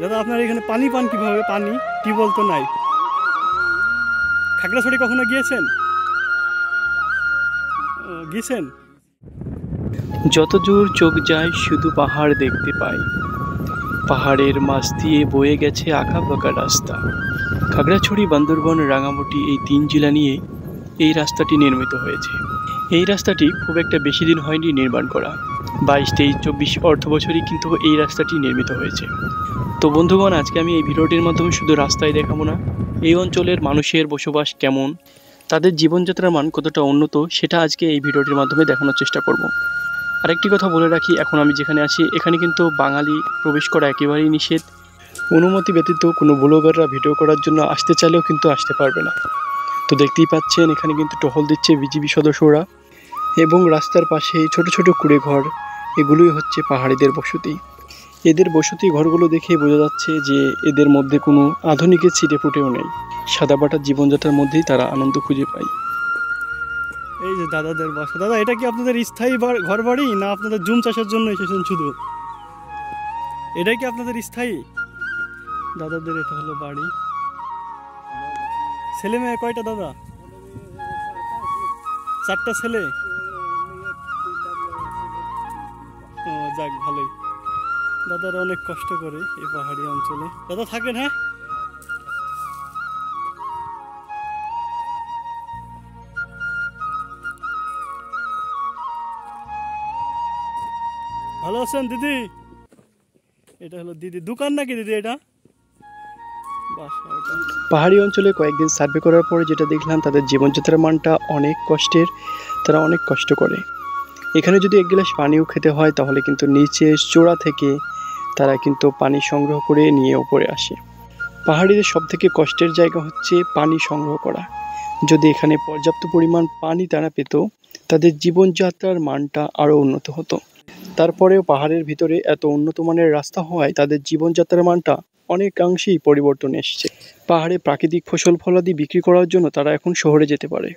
দাদা আপনার এখানে পানি পান কিভাবে? পানি টিউবওয়েল তো নাই। খাগড়াছড়ি কখনো গিয়েছেন? গিয়েছেন? যত দূর চোখ যায় শুধু পাহাড় দেখতে পাই। পাহাড়ের মাছ দিয়ে বয়ে গেছে আঁকাবাঁকা রাস্তা। খাগড়াছড়ি, বান্দরবন, রাঙামাটি এই 3 জেলা নিয়ে এই রাস্তাটি নির্মিত হয়েছে। এই রাস্তাটি খুব একটা বেশি দিন হয়নি নির্মাণ করা, 22, 23, 24 অর্থ বছরই কিন্তু এই রাস্তাটি নির্মিত হয়েছে। তো বন্ধুগণ, আজকে আমি এই ভিডিওটির মাধ্যমে শুধু রাস্তায় দেখাবো না, এই অঞ্চলের মানুষের বসবাস কেমন, তাদের জীবনযাত্রার মান কতটা উন্নত, সেটা আজকে এই ভিডিওটির মাধ্যমে দেখানোর চেষ্টা করব। আরেকটি কথা বলে রাখি, এখন আমি যেখানে আছি এখানে কিন্তু বাঙালি প্রবেশ করা একেবারেই নিষেধ। অনুমতি ব্যতীত কোনো ব্লগাররা ভিডিও করার জন্য আসতে চাইলেও কিন্তু আসতে পারবে না। তো দেখতেই পাচ্ছেন এখানে কিন্তু টহল দিচ্ছে বিজিবি সদস্যরা, এবং রাস্তার পাশে ছোট ছোট কুড়ে ঘর, এগুলোই হচ্ছে পাহাড়িদের বসতি। এদের বসতি ঘরগুলো দেখে বোঝা যাচ্ছে যে এদের মধ্যে কোনো আধুনিকের ছিটে ফুটেও নেই। সাদাবাটার জীবনযাত্রার মধ্যেই তারা আনন্দ খুঁজে পায়। এই যে দাদাদের বাসা। দাদা, এটা কি আপনাদের স্থায়ী ঘর বাড়ি, না আপনাদের জুম চাষের জন্য এসেছেন শুধু? এটাই কি আপনাদের স্থায়ী? দাদাদের এটা হলো বাড়ি। ছেলে মেয়ে কয়টা দাদা? 4টা ছেলে। ও যাক, ভালোই। দাদারা অনেক কষ্ট করে এই পাহাড়ি অঞ্চলে। দাদা থাকেন? হ্যাঁ, ভালো আছেন দিদি? এটা হলো দিদি দোকান নাকি দিদি? এটা বাসা। পাহাড়ি অঞ্চলে কয়েকদিন সার্ভে করার পরে যেটা দেখলাম, তাদের জীবনযাত্রার মানটা অনেক কষ্টের। তারা অনেক কষ্ট করে। এখানে যদি 1 গ্লাস পানিও খেতে হয় তাহলে কিন্তু নিচে চূড়া থেকে তারা কিন্তু পানি সংগ্রহ করে নিয়ে উপরে আসে। পাহাড়িদের সবথেকে কষ্টের জায়গা হচ্ছে পানি সংগ্রহ করা। যদি এখানে পর্যাপ্ত পরিমাণ পানি তারা পেত, তাদের জীবনযাত্রার মানটা আরও উন্নত হতো। তারপরেও পাহাড়ের ভিতরে এত উন্নত মানের রাস্তা হওয়ায় তাদের জীবনযাত্রার মানটা অনেকাংশেই পরিবর্তন এসেছে। পাহাড়ে প্রাকৃতিক ফসল ফলাদি বিক্রি করার জন্য তারা এখন শহরে যেতে পারে।